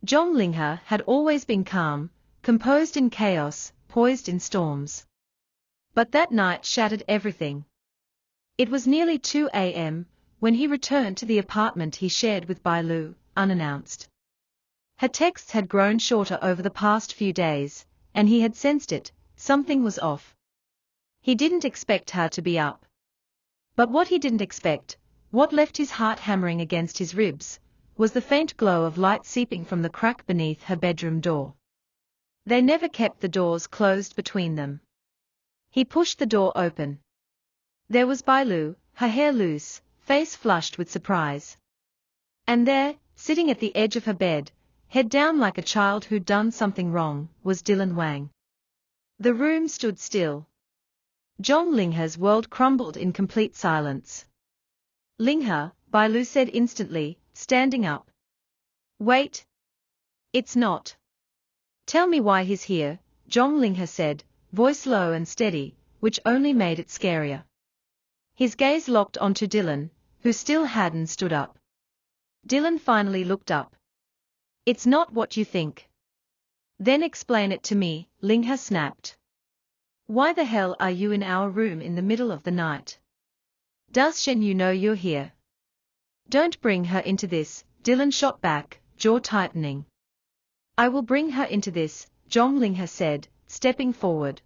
Zhang Linghe had always been calm, composed in chaos, poised in storms. But that night shattered everything. It was nearly 2 a.m. when he returned to the apartment he shared with Bai Lu, unannounced. Her texts had grown shorter over the past few days, and he had sensed it, something was off. He didn't expect her to be up. But what he didn't expect, what left his heart hammering against his ribs, was the faint glow of light seeping from the crack beneath her bedroom door. They never kept the doors closed between them. He pushed the door open. There was Bai Lu, her hair loose, face flushed with surprise. And there, sitting at the edge of her bed, head down like a child who'd done something wrong, was Dylanwang. The room stood still. Zhang Linghe's world crumbled in complete silence. Linghe, Bai Lu said instantly, standing up. Wait. It's not. Tell me why he's here, Zhang Linghe said, voice low and steady, which only made it scarier. His gaze locked onto Dylan, who still hadn't stood up. Dylan finally looked up. It's not what you think. Then explain it to me, Linghe snapped. Why the hell are you in our room in the middle of the night? Does Shen Yue know you're here? Don't bring her into this, Dylan shot back, jaw tightening. I will bring her into this, Zhang Linghe said, stepping forward.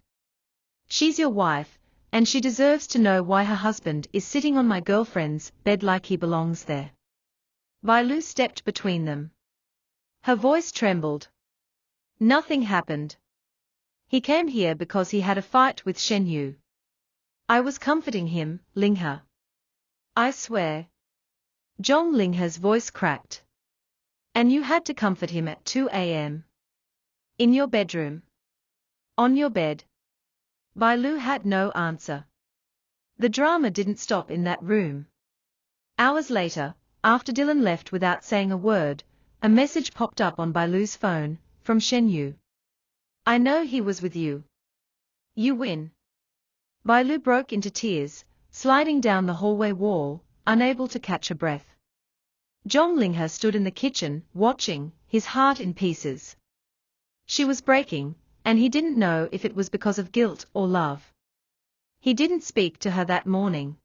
She's your wife, and she deserves to know why her husband is sitting on my girlfriend's bed like he belongs there. Bai Lu stepped between them. Her voice trembled. Nothing happened. He came here because he had a fight with Shen Yue. I was comforting him, Linghe. I swear. Zhang Linghe's voice cracked. And you had to comfort him at 2 a.m. In your bedroom. On your bed. Bai Lu had no answer. The drama didn't stop in that room. Hours later, after Dylan left without saying a word, a message popped up on Bai Lu's phone, from Shen Yue. I know he was with you. You win. Bai Lu broke into tears, sliding down the hallway wall, unable to catch a breath. Zhang Linghe stood in the kitchen, watching, his heart in pieces. She was breaking, and he didn't know if it was because of guilt or love. He didn't speak to her that morning.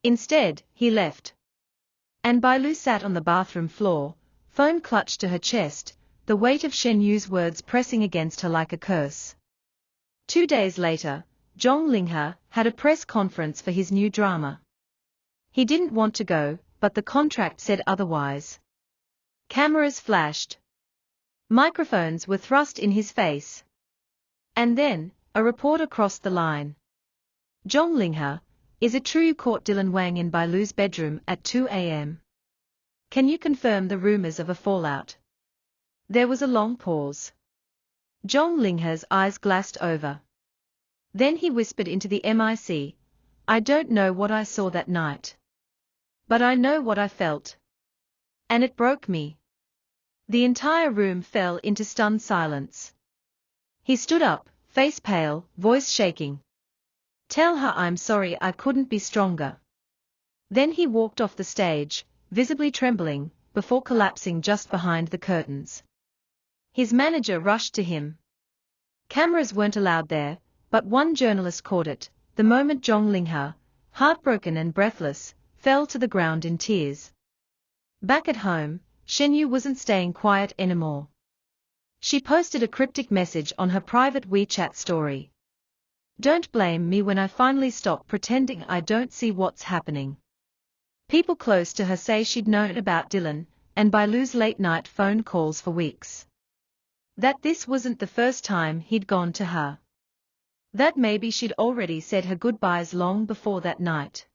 Instead, he left. And Bai Lu sat on the bathroom floor, phone clutched to her chest, the weight of Shen Yue's words pressing against her like a curse. 2 days later, Zhang Linghe had a press conference for his new drama. He didn't want to go, but the contract said otherwise. Cameras flashed. Microphones were thrust in his face. And then, a reporter crossed the line. Zhang Linghe, is it true you caught Dylanwang in Bai Lu's bedroom at 2 a.m.? Can you confirm the rumors of a fallout? There was a long pause. Zhang Linghe's eyes glassed over. Then he whispered into the mic, I don't know what I saw that night. But I know what I felt. And it broke me. The entire room fell into stunned silence. He stood up, face pale, voice shaking. Tell her I'm sorry I couldn't be stronger. Then he walked off the stage, visibly trembling, before collapsing just behind the curtains. His manager rushed to him. Cameras weren't allowed there, but one journalist caught it, the moment Zhang Linghe, heartbroken and breathless, fell to the ground in tears. Back at home, Shen Yue wasn't staying quiet anymore. She posted a cryptic message on her private WeChat story. Don't blame me when I finally stop pretending I don't see what's happening. People close to her say she'd known about Dylan and Bai Lu's late-night phone calls for weeks. That this wasn't the first time he'd gone to her. That maybe she'd already said her goodbyes long before that night.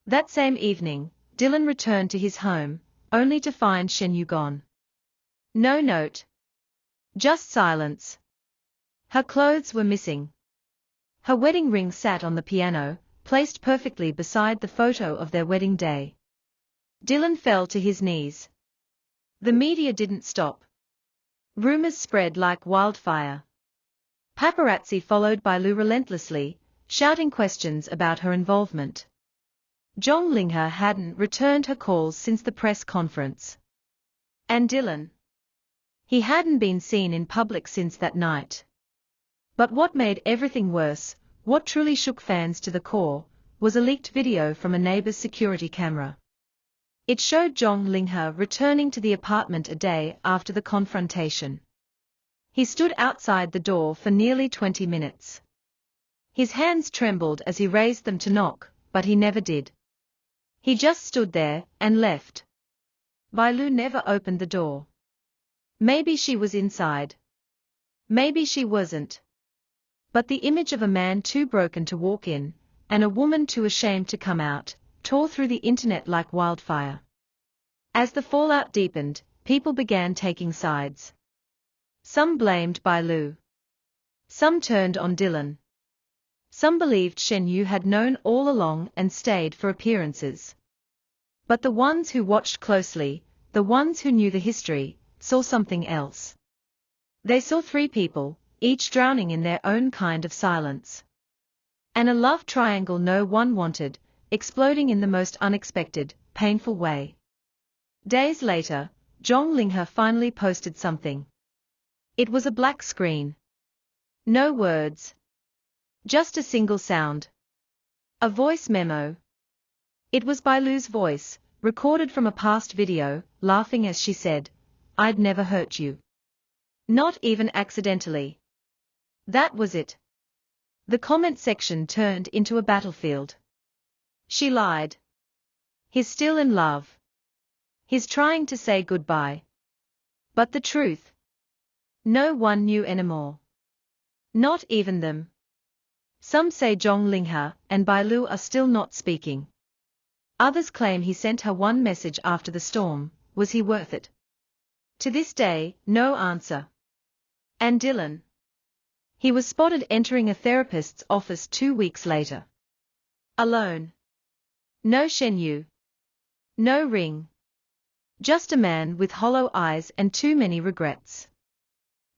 That same evening, Dylan returned to his home, only to find Shen Yue gone. No note. Just silence. Her clothes were missing. Her wedding ring sat on the piano, placed perfectly beside the photo of their wedding day. Dylan fell to his knees. The media didn't stop. Rumors spread like wildfire. Paparazzi followed Bai Lu relentlessly, shouting questions about her involvement. Zhang Linghe hadn't returned her calls since the press conference. And Dylan? He hadn't been seen in public since that night. But what made everything worse, what truly shook fans to the core, was a leaked video from a neighbor's security camera. It showed Zhang Linghe returning to the apartment a day after the confrontation. He stood outside the door for nearly 20 minutes. His hands trembled as he raised them to knock, but he never did. He just stood there and left. Bai Lu never opened the door. Maybe she was inside. Maybe she wasn't. But the image of a man too broken to walk in, and a woman too ashamed to come out, tore through the internet like wildfire. As the fallout deepened, people began taking sides. Some blamed Bai Lu. Some turned on Dylan. Some believed Shen Yue had known all along and stayed for appearances. But the ones who watched closely, the ones who knew the history, saw something else. They saw three people, each drowning in their own kind of silence. And a love triangle no one wanted, exploding in the most unexpected, painful way. Days later, Zhang Linghe finally posted something. It was a black screen. No words. Just a single sound. A voice memo. It was Bai Lu's voice, recorded from a past video, laughing as she said, "I'd never hurt you. Not even accidentally." That was it. The comment section turned into a battlefield. She lied. He's still in love. He's trying to say goodbye. But the truth? No one knew anymore. Not even them. Some say Zhang Linghe and Bai Lu are still not speaking. Others claim he sent her one message after the storm. Was he worth it? To this day, no answer. And Dylan? He was spotted entering a therapist's office 2 weeks later. Alone. No Shen Yue. No ring. Just a man with hollow eyes and too many regrets.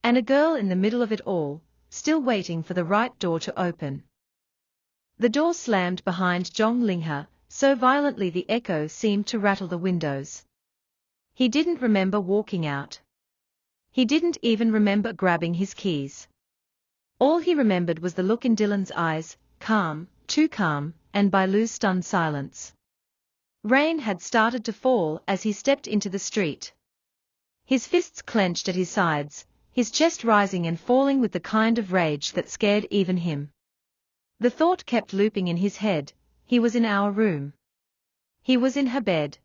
And a girl in the middle of it all, still waiting for the right door to open. The door slammed behind Zhang Linghe, so violently the echo seemed to rattle the windows. He didn't remember walking out. He didn't even remember grabbing his keys. All he remembered was the look in Dylan's eyes, calm, too calm, and Bai Lu's stunned silence. Rain had started to fall as he stepped into the street. His fists clenched at his sides, his chest rising and falling with the kind of rage that scared even him. The thought kept looping in his head, he was in our room. He was in her bed.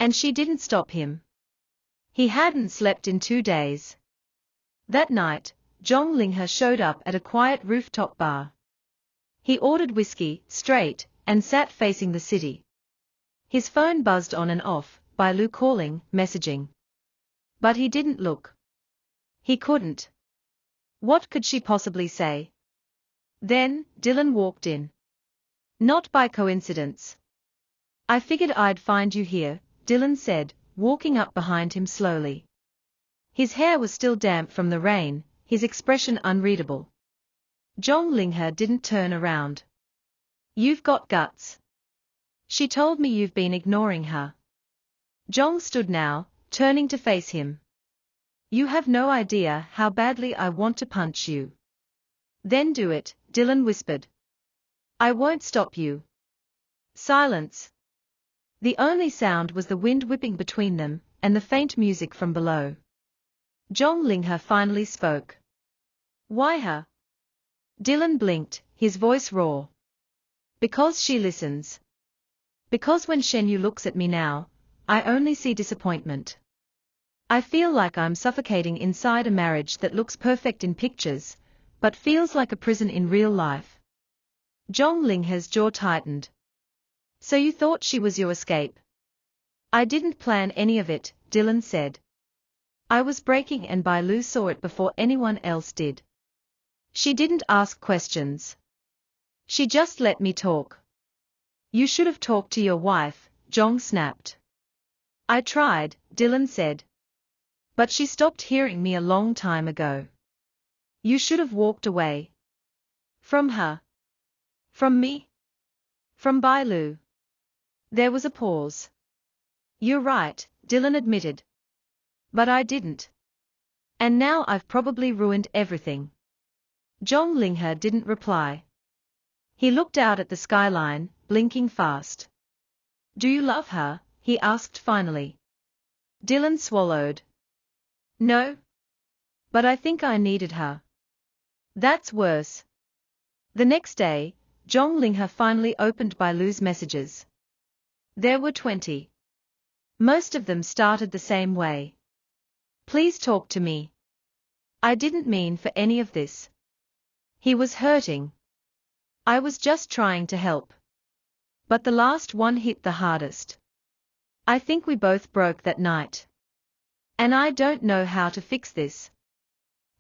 And she didn't stop him. He hadn't slept in 2 days. That night, Zhang Linghe showed up at a quiet rooftop bar. He ordered whiskey, straight, and sat facing the city. His phone buzzed on and off, Bai Lu calling, messaging. But he didn't look. He couldn't. What could she possibly say? Then, Dylan walked in. Not by coincidence. "I figured I'd find you here," Dylan said, walking up behind him slowly. His hair was still damp from the rain, his expression unreadable. Zhang Linghe didn't turn around. "You've got guts. She told me you've been ignoring her." Zhang stood now, turning to face him. "You have no idea how badly I want to punch you." "Then do it," Dylan whispered. "I won't stop you." Silence. The only sound was the wind whipping between them, and the faint music from below. Zhang Linghe finally spoke. "Why her?" Dylan blinked, his voice raw. "Because she listens. Because when Shen Yue looks at me now, I only see disappointment. I feel like I'm suffocating inside a marriage that looks perfect in pictures, but feels like a prison in real life." Zhang Linghe's jaw tightened. "So you thought she was your escape?" "I didn't plan any of it," Dylan said. "I was breaking and Bai Lu saw it before anyone else did. She didn't ask questions. She just let me talk." "You should have talked to your wife," Zhang snapped. "I tried," Dylan said. "But she stopped hearing me a long time ago." "You should have walked away." "From her?" "From me?" "From Bai Lu." There was a pause. "You're right," Dylan admitted. "But I didn't. And now I've probably ruined everything. Zhang Linghe didn't reply. He looked out at the skyline, blinking fast. Do you love her? He asked finally. Dylan swallowed. No. But I think I needed her. That's worse. The next day, Zhang Linghe finally opened Bai Lu's messages. There were 20. Most of them started the same way. Please talk to me. I didn't mean for any of this. He was hurting. I was just trying to help. But the last one hit the hardest. I think we both broke that night. And I don't know how to fix this.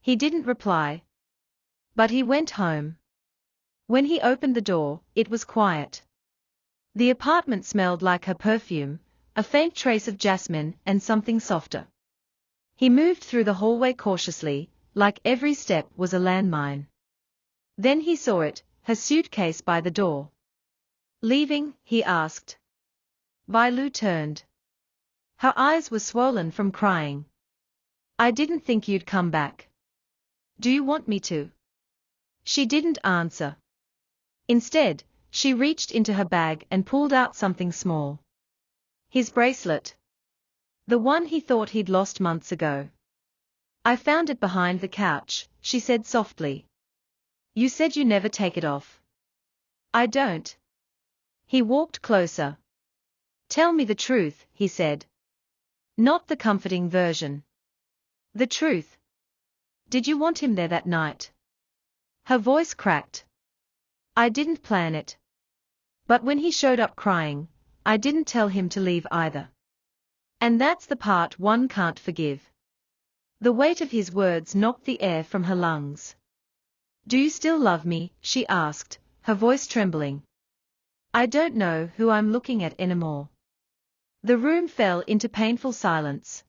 He didn't reply. But he went home. When he opened the door, it was quiet. The apartment smelled like her perfume, a faint trace of jasmine and something softer. He moved through the hallway cautiously, like every step was a landmine. Then he saw it, her suitcase by the door. Leaving? He asked. Bai Lu turned. Her eyes were swollen from crying. I didn't think you'd come back. Do you want me to? She didn't answer. Instead, she reached into her bag and pulled out something small. His bracelet. The one he thought he'd lost months ago. I found it behind the couch, she said softly. You said you never take it off. I don't. He walked closer. Tell me the truth, he said. Not the comforting version. The truth. Did you want him there that night? Her voice cracked. I didn't plan it. But when he showed up crying, I didn't tell him to leave either. And that's the part one can't forgive. The weight of his words knocked the air from her lungs. Do you still love me? She asked, her voice trembling. I don't know who I'm looking at anymore. The room fell into painful silence.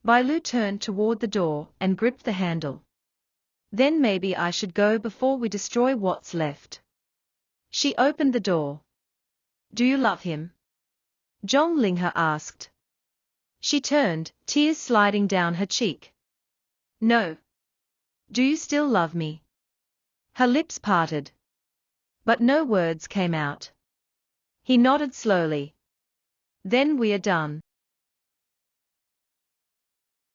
Bai Lu turned toward the door and gripped the handle. Then maybe I should go before we destroy what's left. She opened the door. Do you love him? Zhang Linghe asked. She turned, tears sliding down her cheek. No. Do you still love me? Her lips parted. But no words came out. He nodded slowly. Then we are done.